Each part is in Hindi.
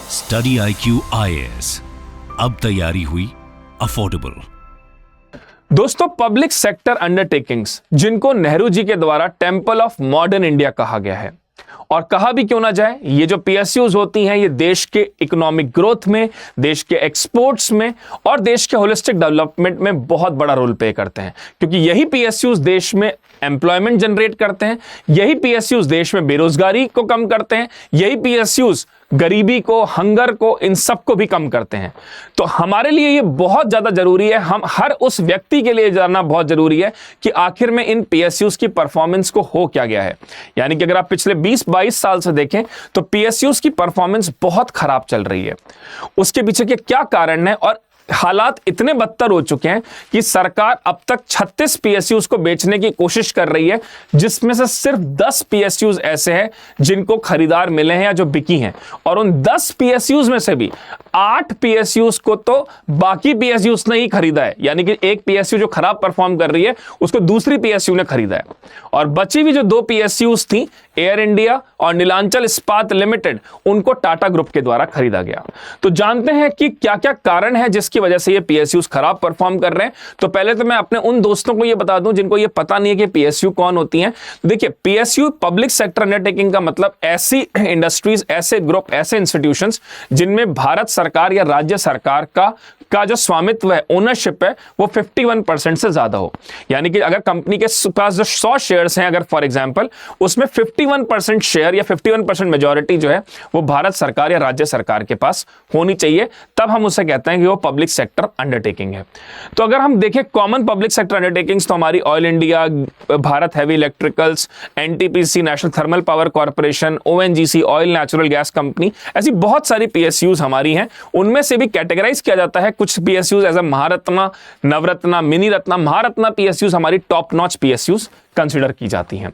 स्टडी IQ IAS, अब तैयारी हुई अफोर्डेबल। दोस्तों, पब्लिक सेक्टर अंडरटेकिंग्स, जिनको नेहरू जी के द्वारा टेंपल ऑफ मॉडर्न इंडिया कहा गया है, और कहा भी क्यों ना जाए, ये जो PSUs होती हैं ये देश के इकोनॉमिक ग्रोथ में, देश के एक्सपोर्ट्स में और देश के होलिस्टिक डेवलपमेंट में बहुत बड़ा रोल प्ले करते हैं, क्योंकि यही PSUs देश में एम्प्लॉयमेंट जनरेट करते हैं, यही PSUs देश में बेरोजगारी को कम करते हैं, यही PSUs गरीबी को, हंगर को, इन सब को भी कम करते हैं। तो हमारे लिए ये बहुत ज्यादा जरूरी है, हम हर उस व्यक्ति के लिए जानना बहुत जरूरी है कि आखिर में इन PSUs की परफॉर्मेंस को हो क्या गया है। यानी कि अगर आप पिछले 20-22 साल से देखें तो PSUs की परफॉर्मेंस बहुत खराब चल रही है। उसके पीछे के क्या कारण है, और हालात इतने बदतर हो चुके हैं कि सरकार अब तक 36 PSUs को बेचने की कोशिश कर रही है, जिसमें से सिर्फ 10 PSUs ऐसे हैं जिनको खरीदार मिले हैं या जो बिकी हैं, और उन 10 PSUs में से भी 8 PSUs को तो बाकी PSUs ने ही खरीदा है। यानी कि एक PSU जो खराब परफॉर्म कर रही है उसको दूसरी PSU ने खरीदा है, और बची हुई जो 2 PSUs थी, एयर इंडिया और नीलांचल इस्पात लिमिटेड, उनको टाटा ग्रुप के द्वारा खरीदा गया। तो जानते हैं कि क्या क्या कारण है जिसकी वजह से ये PSUs खराब परफॉर्म कर रहे हैं। तो पहले तो मैं अपने उन दोस्तों को ये बता दूं जिनको ये पता नहीं है कि PSU कौन होती हैं। देखिए, PSU पब्लिक सेक्टर अंडरटेकिंग का मतलब ऐसी इंडस्ट्रीज, ऐसे ग्रुप, ऐसे इंस्टीट्यूशंस जिनमें भारत सरकार या राज्य सरकार का जो स्वामित्व है, ओनरशिप है, वो 51% से ज्यादा हो। यानी कि अगर कंपनी के पास जो 100 शेयर्स हैं, अगर फॉर एग्जांपल, उसमें 51% शेयर या 51% मेजॉरिटी जो है वो भारत सरकार या राज्य सरकार के पास होनी चाहिए, तब हम उसे कहते हैं कि वो पब्लिक सेक्टर अंडरटेकिंग है। तो अगर हम देखें कॉमन पब्लिक सेक्टर अंडरटेकिंग्स, तो हमारी oil India, Bharat heavy electricals, NTPC national thermal power corporation, ONGC oil natural gas company, ऐसी बहुत सारी PSUs हमारी हैं। उनमें से भी कैटेगराइज किया जाता है कुछ PSUs as Maharatna, Navratna, mini Ratna. Maharatna PSUs हमारी टॉप नॉच PSUs कंसीडर की जाती हैं।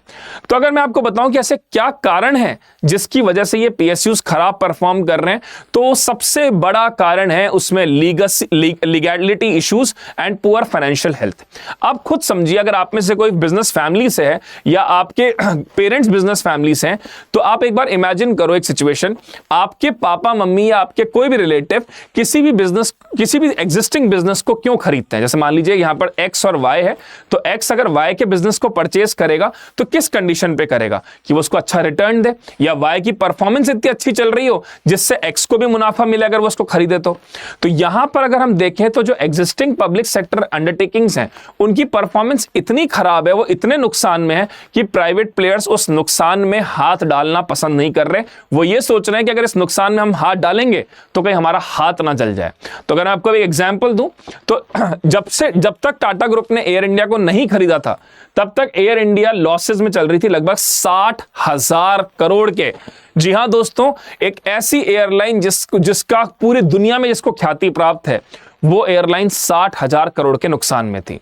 तो अगर मैं आपको बताऊं कि ऐसे क्या कारण है जिसकी वजह से ये PSUs खराब परफॉर्म कर रहे हैं, तो सबसे बड़ा कारण है उसमें legality issues and poor financial health. आप खुद समझिए, अगर आप में से कोई बिजनेस फैमिली से है या आपके पेरेंट्स बिजनेस फैमिली से हैं, तो आप एक बार इमेजिन करो एक सिचुएशन, आपके पापा मम्मी या आपके कोई भी रिलेटिव किसी भी एग्जिस्टिंग बिजनेस को क्यों खरीदते हैं। जैसे मान लीजिए यहां पर X और Y है, तो X अगर Y के बिजनेस को परचेज करेगा तो किस कंडीशन पे करेगा, कि वो उसको अच्छा रिटर्न दे, या Y की परफॉर्मेंस इतनी अच्छी चल रही हो जिससे X को भी मुनाफा मिले अगर वो उसको खरीदे। तो यहां पर अगर हम देखें तो जो एग्जिस्टिंग पब्लिक सेक्टर अंडरटेकिंग्स हैं उनकी परफॉर्मेंस इतनी खराब है, वो इतने नुकसान में है कि प्राइवेट प्लेयर्स उस नुकसान में हाथ डालना पसंद नहीं कर रहे। वो ये सोच रहे हैं कि अगर इस नुकसान में हम हाथ डालेंगे तो कहीं हमारा हाथ ना जल जाए। तो अगर मैं आपको एक एग्जांपल दूं, तो जब तक टाटा ग्रुप ने एयर इंडिया को नहीं खरीदा था, तब तक एयर इंडिया लॉसेस में चल रही थी, लगभग 60,000 करोड़ के। जी हां दोस्तों, एक ऐसी एयरलाइन जिसका पूरी दुनिया में जिसको ख्याति प्राप्त है, वो एयरलाइन 60,000 करोड़ के नुकसान में थी।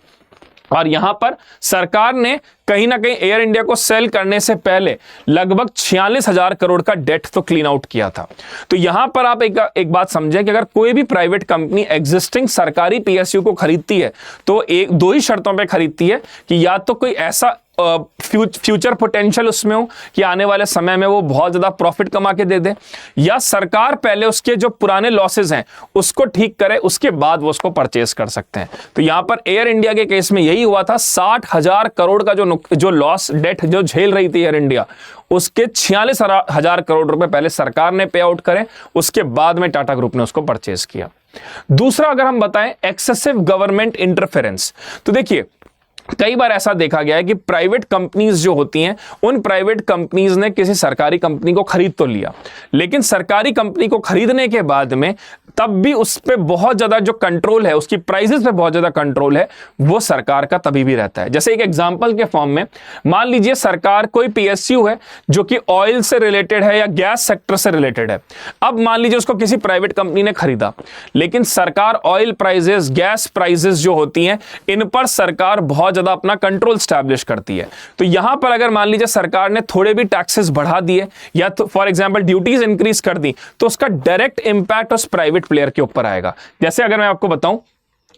और यहां पर सरकार ने कहीं ना कहीं एयर इंडिया को सेल करने से पहले लगभग 46,000 करोड़ का डेट तो क्लीन आउट किया था। तो यहां पर आप एक बात समझें कि अगर कोई भी प्राइवेट कंपनी एग्जिस्टिंग सरकारी PSU को खरीदती है तो दो ही शर्तों पे खरीदती है, कि या तो कोई ऐसा फ्यूचर पोटेंशियल उसमें हो कि आने वाले समय में वो बहुत ज्यादा प्रॉफिट कमा के दे दे, या सरकार पहले उसके जो पुराने लॉसेस हैं उसको ठीक करे, उसके बाद वो उसको परचेस कर सकते हैं। तो यहां पर एयर इंडिया के केस में यही हुआ था। 60,000 करोड़ का जो लॉस डेट जो झेल रही थी एयर इंडिया, उसके 46,000 करोड़ रुपए पहले सरकार ने पे आउट करे, उसके बाद में टाटा ग्रुप ने उसको परचेस किया। दूसरा, अगर हम बताएं एक्सेसिव गवर्नमेंट इंटरफेरेंस, तो देखिए कई बार ऐसा देखा गया है कि प्राइवेट कंपनीज जो होती हैं, उन प्राइवेट कंपनीज ने किसी सरकारी कंपनी को खरीद तो लिया, लेकिन सरकारी कंपनी को खरीदने के बाद में तब भी उस पर बहुत ज्यादा जो कंट्रोल है, उसकी प्राइसेस पे बहुत ज्यादा कंट्रोल है, वो सरकार का तभी भी रहता है। जैसे एक एग्जांपल के फॉर्म में मान लीजिए सरकार कोई PSU है जो कि ऑयल से रिलेटेड है या गैस सेक्टर से रिलेटेड है। अब मान लीजिए उसको किसी प्राइवेट कंपनी ने खरीदा, लेकिन सरकार ऑयल प्राइसेस, गैस प्राइसेस जो होती हैं, इन पर सरकार बहुत ज्यादा अपना कंट्रोल स्टैब्लिश करती है। तो यहां पर अगर मान लीजिए सरकार ने थोड़े भी टैक्सेस बढ़ा दिए या तो फॉर एग्जांपल ड्यूटीज इंक्रीज कर दी, तो उसका डायरेक्ट इंपैक्ट उस प्राइवेट प्लेयर के ऊपर आएगा। जैसे अगर मैं आपको बताऊं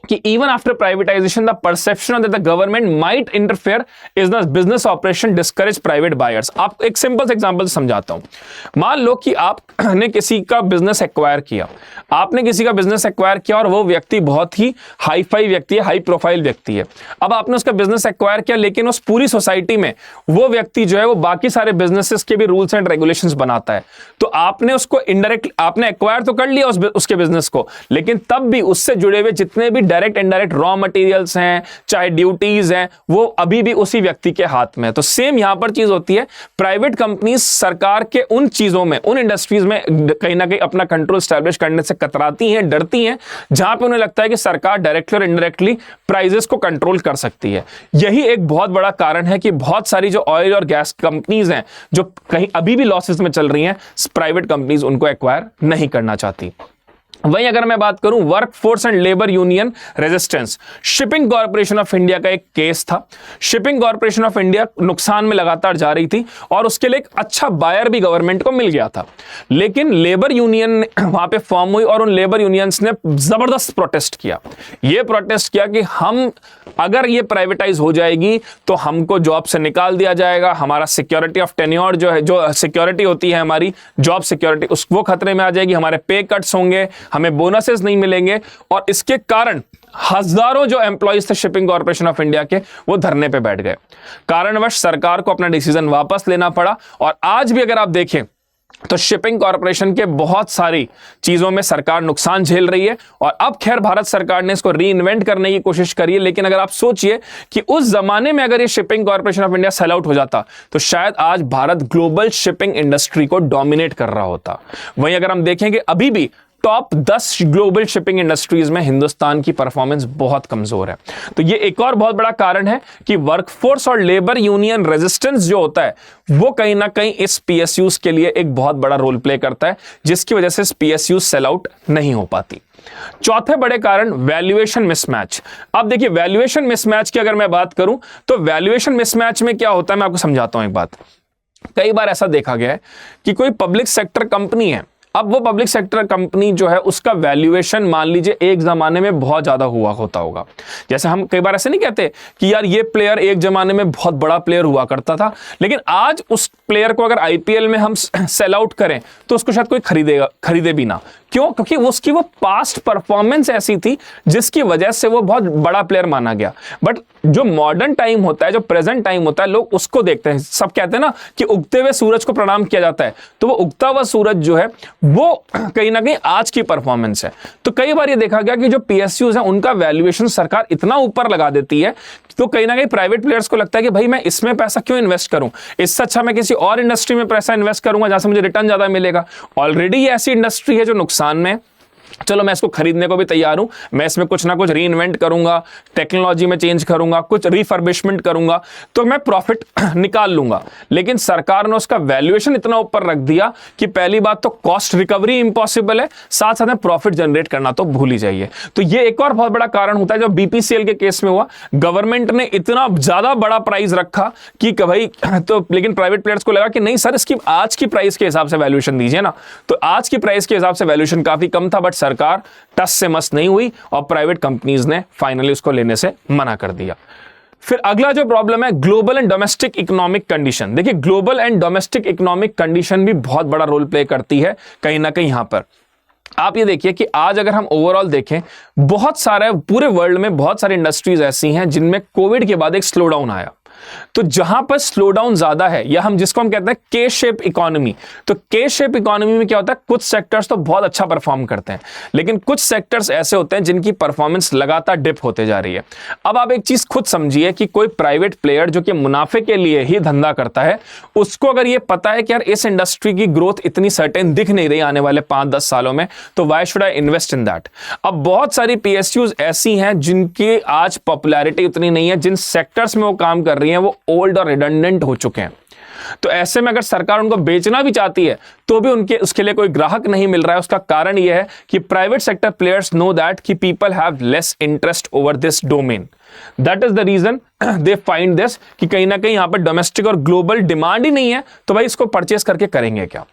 कि even after privatization the perception that the government might interfere is the business operation discourage private buyers। आप एक सिंपल एग्जांपल समझाता हूं। मान लो कि आपने किसी का बिजनेस एक्वायर किया, आपने किसी का बिजनेस एक्वायर किया और वो व्यक्ति बहुत ही हाई फाई व्यक्ति है, हाई प्रोफाइल व्यक्ति है। अब आपने उसका बिजनेस एक्वायर किया, लेकिन उस पूरी सोसाइटी में वो व्यक्ति जो है वो बाकी सारे बिजनेसेस के भी रूल्स एंड रेगुलेशंस बनाता है। तो आपने उसको इनडायरेक्ट आपने एक्वायर तो कर लिया उसके बिजनेस को, लेकिन तब भी उससे जुड़े हुए जितने भी डायरेक्ट इनडायरेक्ट रॉ मटेरियल्स हैं, चाहे ड्यूटीज हैं, वो अभी भी उसी व्यक्ति के हाथ में है। तो सेम यहां पर चीज होती है। प्राइवेट कंपनीज सरकार के उन चीजों में, उन इंडस्ट्रीज में कहीं ना कहीं अपना कंट्रोल स्टैब्लिश करने से कतराती हैं, डरती हैं, जहां पे उन्हें लगता है कि सरकार डायरेक्टली और इनडायरेक्टली प्राइसेस को कंट्रोल कर सकती है। यही एक बहुत बड़ा कारण है कि बहुत सारी जो ऑयल और गैस कंपनीज हैं जो कहीं अभी भी लॉसेस में चल रही हैं, प्राइवेट कंपनीज उनको एक्वायर नहीं करना चाहती। वहीं अगर मैं बात करूं workforce and labour union resistance, shipping corporation of India का एक केस था। शिपिंग कॉर्पोरेशन ऑफ इंडिया नुकसान में लगातार जा रही थी और उसके लिए एक अच्छा बायर भी गवर्नमेंट को मिल गया था, लेकिन लेबर यूनियन वहां पे फॉर्म हुई और उन लेबर यूनियंस ने जबरदस्त प्रोटेस्ट किया। ये प्रोटेस्ट किया कि हम अगर ये प्राइवेटाइज हो जाएगी तो हमको जॉब से निकाल दिया जाएगा, हमारा सिक्योरिटी ऑफ टेन्योर जो है, जो सिक्योरिटी होती है हमारी जॉब सिक्योरिटी, वो खतरे में आ जाएगी, हमारे पे कट्स होंगे, हमें बोनसेस नहीं मिलेंगे। और इसके कारण हजारों जो एम्प्लॉइज थे शिपिंग कॉर्पोरेशन ऑफ इंडिया के, वो धरने पे बैठ गए। कारणवश सरकार को अपना डिसीजन वापस लेना पड़ा और आज भी अगर आप देखें तो शिपिंग कॉर्पोरेशन के बहुत सारी चीजों में सरकार नुकसान झेल रही है। और अब खैर भारत सरकार ने इसको रीइन्वेंट करने की कोशिश करी है, लेकिन अगर आप सोचिए कि उस जमाने में अगर ये shipping corporation of India sell out हो जाता तो शायद आज भारत ग्लोबल शिपिंग इंडस्ट्री को डोमिनेट कर रहा होता। वहीं अगर हम देखेंगे अभी भी टॉप 10 ग्लोबल शिपिंग इंडस्ट्रीज में हिंदुस्तान की परफॉर्मेंस बहुत कमजोर है। तो ये एक और बहुत बड़ा कारण है कि वर्कफोर्स और लेबर यूनियन रेजिस्टेंस जो होता है वो कहीं ना कहीं इस पीएसयूज के लिए एक बहुत बड़ा रोल प्ले करता है, जिसकी वजह से पीएसयूज सेल आउट नहीं हो पाती। चौथे बड़े कारण वैल्यूएशन मिसमैच। अब देखिए वैल्यूएशन मिसमैच की अगर मैं बात करूं तो वैल्यूएशन मिसमैच में क्या होता है मैं आपको समझाता हूं एक बात। कई बार ऐसा देखा गया है कि कोई पब्लिक सेक्टर कंपनी है, अब वो पब्लिक सेक्टर कंपनी जो है उसका वैल्यूएशन मान लीजिए एक जमाने में बहुत ज्यादा हुआ होता होगा। जैसे हम कई बार ऐसे नहीं कहते कि यार ये प्लेयर एक जमाने में बहुत बड़ा प्लेयर हुआ करता था, लेकिन आज उस प्लेयर को अगर आईपीएल में हम सेल आउट करें तो उसको शायद कोई खरीदे भी ना। क्यों? क्योंकि उसकी वो पास्ट परफॉर्मेंस ऐसी थी जिसकी वजह से वो बहुत बड़ा प्लेयर माना गया। बट जो मॉडर्न टाइम होता है, जो प्रेजेंट टाइम होता है, लोग उसको देखते हैं। सब कहते हैं ना कि उगते हुए सूरज को प्रणाम किया जाता है, तो वो उगता हुआ सूरज जो है वो कहीं ना कहीं आज की परफॉर्मेंस है। तो कई बार ये देखा गया कि जो पीएसयूज हैं उनका वैल्यूएशन सरकार इतना ऊपर लगा देती है तो कहीं ना कहीं प्राइवेट प्लेयर्स को लगता है कि भाई मैं इसमें पैसा क्यों इन्वेस्ट करूं, इससे अच्छा मैं किसी और इंडस्ट्री में पैसा इन्वेस्ट करूंगा जहां से मुझे रिटर्न ज्यादा मिलेगा। ऑलरेडी ये ऐसी इंडस्ट्री है जो नुकसान में, चलो मैं इसको खरीदने को भी तैयार हूं, मैं इसमें कुछ ना कुछ री इन्वेंट करूंगा, टेक्नोलॉजी में चेंज करूंगा, कुछ रिफर्बिशमेंट करूंगा तो मैं प्रॉफिट निकाल लूंगा। लेकिन सरकार ने उसका वैल्यूएशन इतना ऊपर रख दिया कि पहली बात तो कॉस्ट रिकवरी इंपॉसिबल है, साथ साथ में प्रॉफिट जनरेट करना तो भूल ही जाइए। तो ये एक और बहुत बड़ा कारण होता है। जो बीपीसीएल के केस में हुआ, गवर्नमेंट ने इतना ज्यादा बड़ा प्राइस रखा कि भाई तो, लेकिन प्राइवेट प्लेयर्स को लगा कि नहीं सर इसकी आज की प्राइस के हिसाब से वैल्यूएशन दीजिए ना। तो आज की प्राइस के हिसाब से वैल्यूएशन काफी कम था, बट सरकार टस से मस नहीं हुई और प्राइवेट कंपनीज ने फाइनली उसको लेने से मना कर दिया। फिर अगला जो प्रॉब्लम है global and domestic economic condition. देखिए global and domestic economic condition भी बहुत बड़ा रोल प्ले करती है कहीं ना कहीं। यहां पर आप ये देखिए कि आज अगर हम ओवरऑल देखें, बहुत सारे पूरे वर्ल्ड में बहुत सारी इंडस्ट्रीज ऐसी हैं जिनमें कोविड के बाद एक स्लो डाउन आया। तो जहां पर स्लो डाउन ज्यादा है, या हम जिसको हम कहते हैं के शेप इकोनॉमी, तो के शेप इकोनॉमी में क्या होता है, कुछ सेक्टर्स तो बहुत अच्छा परफॉर्म करते हैं, लेकिन कुछ सेक्टर्स ऐसे होते हैं जिनकी परफॉर्मेंस लगातार डिप होते जा रही है। अब आप एक चीज खुद समझिए कि कोई प्राइवेट प्लेयर जो कि मुनाफे के लिए ही धंधा करता है, उसको अगर ये पता है कि यार इस इंडस्ट्री की ग्रोथ इतनी सर्टेन दिख नहीं रही आने वाले 5-10 सालों में, तो why should I invest in that. अब बहुत सारी पीएसयूज ऐसी हैं जिनकी आज पॉपुलैरिटी उतनी नहीं है, जिन सेक्टर्स में वो काम कर रही हैं वो ओल्ड और रिडंडेंट हो चुके हैं। तो ऐसे में अगर सरकार उनको बेचना भी चाहती है तो भी उसके लिए कोई ग्राहक नहीं मिल रहा है। उसका कारण यह है कि private sector players know that कि people have less interest over this domain. That is the reason they find this कि कहीं ना कहीं यहां पर डोमेस्टिक और ग्लोबल डिमांड ही नहीं है, तो भाई इसको परचेस करके करेंगे क्या।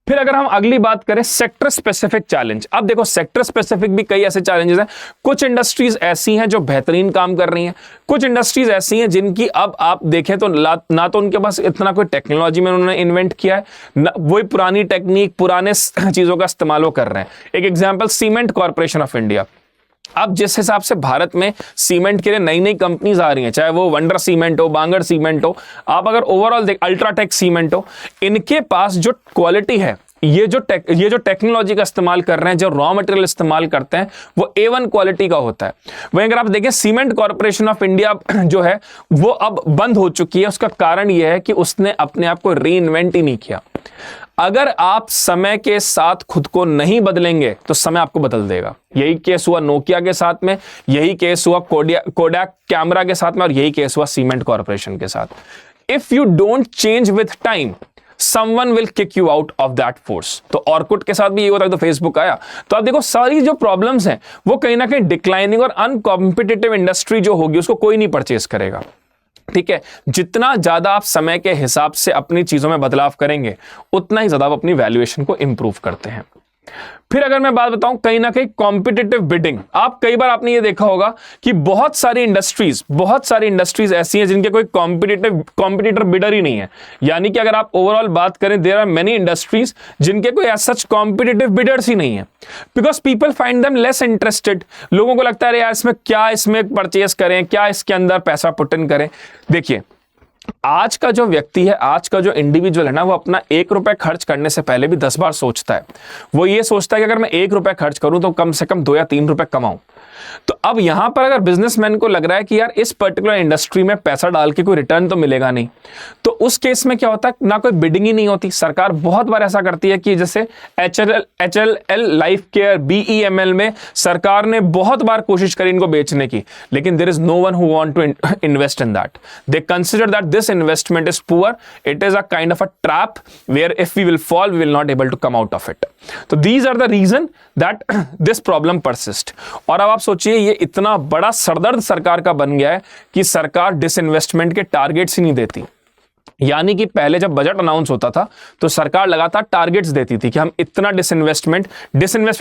फिर अगर हम अगली बात करें सेक्टर स्पेसिफिक चैलेंज, अब देखो सेक्टर स्पेसिफिक भी कई ऐसे चैलेंजेस हैं। कुछ इंडस्ट्रीज ऐसी हैं जो बेहतरीन काम कर रही हैं, कुछ इंडस्ट्रीज ऐसी हैं जिनकी अब आप देखें तो ना तो उनके पास इतना कोई टेक्नोलॉजी में उन्होंने इन्वेंट किया है, वही पुरानी टेक्निक पुराने चीजों का इस्तेमाल वो कर रहे हैं। एक example cement corporation of India. अब जिस हिसाब से भारत में सीमेंट के लिए नई नई कंपनीज आ रही हैं, चाहे वो वंडर सीमेंट हो, बांगर सीमेंट हो, आप अगर ओवरऑल देख अल्ट्राटेक सीमेंट हो, इनके पास जो क्वालिटी है, ये जो टेक्नोलॉजी का इस्तेमाल कर रहे हैं, जो रॉ मटेरियल इस्तेमाल करते हैं, वो A1 क्वालिटी का होता है। वहीं अगर आप देखें सीमेंट कॉर्पोरेशन ऑफ इंडिया जो है वो अब बंद हो चुकी है। उसका कारण यह है कि उसने अपने आप को रीइन्वेंट ही नहीं किया। अगर आप समय के साथ खुद को नहीं बदलेंगे तो समय आपको बदल देगा। यही केस हुआ नोकिया के साथ में, यही केस हुआ कोडैक कैमरा के साथ में, और यही केस हुआ सीमेंट कॉर्पोरेशन के साथ। If you don't change with time, someone will kick you out of that force। तो ऑर्कुट के साथ भी ये होता है, तो फेसबुक आया। तो आप देखो सारी जो प्रॉब्लम्स हैं वो कहीं ना कहीं डिक्लाइनिंग और अनकॉम्पिटिटिव इंडस्ट्री जो होगी उसको कोई नहीं परचेस करेगा। ठीक है, जितना ज्यादा आप समय के हिसाब से अपनी चीजों में बदलाव करेंगे उतना ही ज्यादा आप अपनी वैल्यूएशन को इंप्रूव करते हैं। फिर अगर मैं बात बताऊं कहीं ना कहीं कॉम्पिटिटिव बिडिंग, आप कई बार आपने ये देखा होगा कि बहुत सारी इंडस्ट्रीज ऐसी हैं जिनके कोई कॉम्पिटिटर बिडर ही नहीं है। यानी कि अगर आप ओवरऑल बात करें, देयर आर मेनी इंडस्ट्रीज जिनके कोई एज सच कॉम्पिटिटिव बिडर्स ही नहीं है, because people find them less interested. लोगों को लगता है यार इसमें परचेस करें, क्या इसके अंदर पैसा पुट इन करें। देखिए, आज का जो व्यक्ति है, आज का जो इंडिविजुअल है ना, वो अपना 1 रुपए खर्च करने से पहले भी 10 बार सोचता है। वो ये सोचता है कि अगर मैं 1 रुपए खर्च करूं तो कम से कम 2 या 3 रुपए कमाऊं। तो अब यहां पर अगर बिजनेसमैन को लग रहा है कि यार इस पर्टिकुलर इंडस्ट्री में पैसा डाल के कोई रिटर्न तो मिलेगा नहीं, तो उस केस में क्या होता है, ना कोई बिडिंग ही नहीं होती। सरकार बहुत बार ऐसा करती है कि जैसे HLL लाइफ केयर BEML में सरकार ने बहुत बार कोशिश करी इनको बेचने की, लेकिन there is no one who want to invest in that. They consider that this investment is poor, it is a kind of a trap where if we will fall we will not able to come out of it. तो these are the reason that this problem persist. और अब आप सोचिए ये इतना बड़ा सरदर्द सरकार का बन गया है कि सरकार डिसइन्वेस्टमेंट के टारगेट्स ही नहीं देती। यानी कि पहले जब बजट अनाउंस होता था तो सरकार लगातार टारगेट्स देती थी कि हम इतना डिसइन्वेस्टमेंट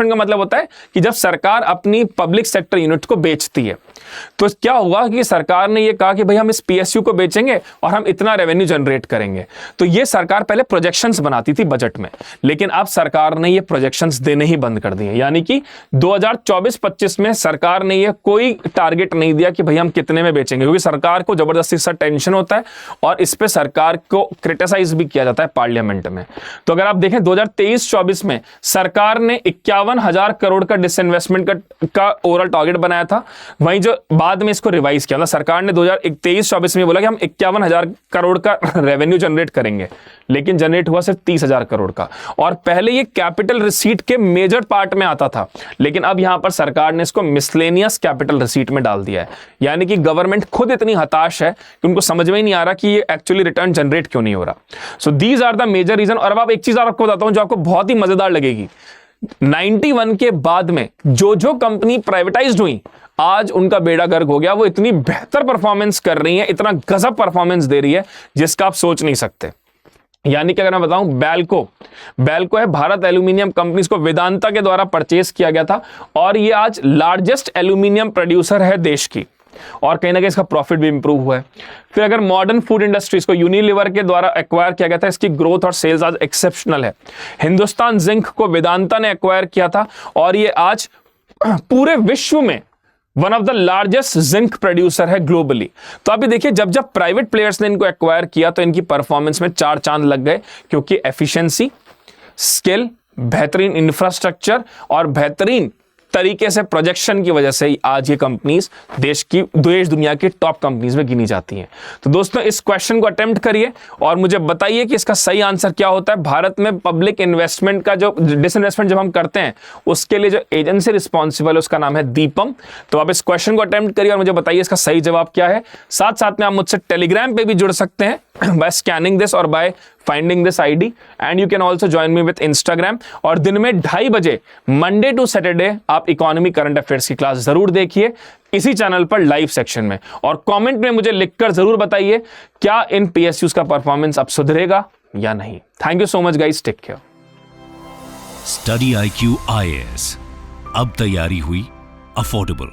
का मतलब होता है कि जब सरकार अपनी पब्लिक सेक्टर यूनिट को बेचती है, तो क्या हुआ कि सरकार ने ये कहा कि भाई हम इस PSU को बेचेंगे और हम इतना रेवेन्यू जनरेट करेंगे। तो ये सरकार पहले प्रोजेक्शंस बनाती थी बजट में, लेकिन अब सरकार ने ये प्रोजेक्शंस देने ही बंद कर दिए। यानी कि 2024-25 में सरकार ने ये कोई टारगेट नहीं दिया कि भाई हम कितने में बेचेंगे, क्योंकि सरकार को जबरदस्ती सा टेंशन होता है और इस पे सरकार को क्रिटिसाइज भी किया जाता है पार्लियामेंट में। तो अगर आप देखें 2023-24 में सरकार ने 51,000 करोड़ का डिसइन्वेस्टमेंट का ओवरऑल टारगेट बनाया था। वहीं जो बाद में इसको रिवाइज किया था, सरकार ने 2023-24 में बोला कि हम 51,000 करोड़ का रेवेन्यू जनरेट करेंगे, लेकिन जनरेट हुआ सिर्फ 30,000 करोड़ का। और पहले ये कैपिटल रिसीट के मेजर पार्ट में आता था, लेकिन अब यहां पर सरकार ने इसको मिसलेनियस कैपिटल रिसीट में डाल दिया है। यानी कि गवर्नमेंट खुद इतनी हताश है कि उनको समझ में ही नहीं आ रहा कि ये एक्चुअली रिटर्न जनरेट क्यों नहीं हो रहा। So these are the major reason. और अब आप एक चीज और आपको बताता हूं जो आपको बहुत ही मजेदार लगेगी। 91 के बाद में जो कंपनी प्राइवेटाइज्ड हुई, आज उनका बेड़ा गर्क हो गया। वो इतनी बेहतर परफॉर्मेंस कर रही है, इतना गजब परफॉर्मेंस दे रही है जिसका आप सोच नहीं सकते। यानी कि अगर मैं बताऊं, बेल्को है भारत एल्यूमिनियम कंपनी, को वेदांता के द्वारा परचेस किया गया था और ये आज लार्जेस्ट एल्यूमिनियम प्रोड्यूसर है देश की, और कहीं ना कहीं इसका प्रॉफिट भी इंप्रूव हुआ है। फिर अगर मॉडर्न फूड इंडस्ट्रीज को यूनिलीवर के द्वारा एक्वायर किया गया था, इसकी ग्रोथ और सेल्स आज एक्सेप्शनल है। हिंदुस्तान जिंक को वेदांता ने एक्वायर किया था और ये आज पूरे विश्व में one of the largest zinc producer है ग्लोबली। तो अभी देखिए, जब प्राइवेट प्लेयर्स ने इनको एक्वायर किया तो इनकी परफॉर्मेंस में 4 चांद लग गए, क्योंकि एफिशिएंसी, स्किल, बेहतरीन इंफ्रास्ट्रक्चर और बेहतरीन तरीके से प्रोजेक्शन की वजह से ही आज ये कंपनीज देश दुनिया की टॉप कंपनीज में गिनी जाती हैं। तो दोस्तों, इस क्वेश्चन को अटेम्प्ट करिए और मुझे बताइए कि इसका सही आंसर क्या होता है। भारत में पब्लिक इन्वेस्टमेंट का जो डिसइन्वेस्टमेंट जब हम करते हैं उसके लिए जो एजेंसी रिस्पॉन्सिबल है उसका नाम है दीपम। तो आप इस क्वेश्चन को अटेम्प्ट करिए और मुझे बताइए इसका सही जवाब क्या है। साथ साथ में आप मुझसे टेलीग्राम पे भी जुड़ सकते हैं by scanning this or by finding this ID, and you can also join me with Instagram। और दिन में 2:30 बजे मंडे टू सैटरडे आप इकोनॉमी करंट अफेयर्स की क्लास जरूर देखिए इसी चैनल पर लाइव सेक्शन में, और कमेंट में मुझे लिखकर जरूर बताइए क्या इन PSUs का परफॉर्मेंस अब सुधरेगा या नहीं। Thank you so much guys, take care. Study IQ IAS, अब तैयारी हुई अफोर्डेबल।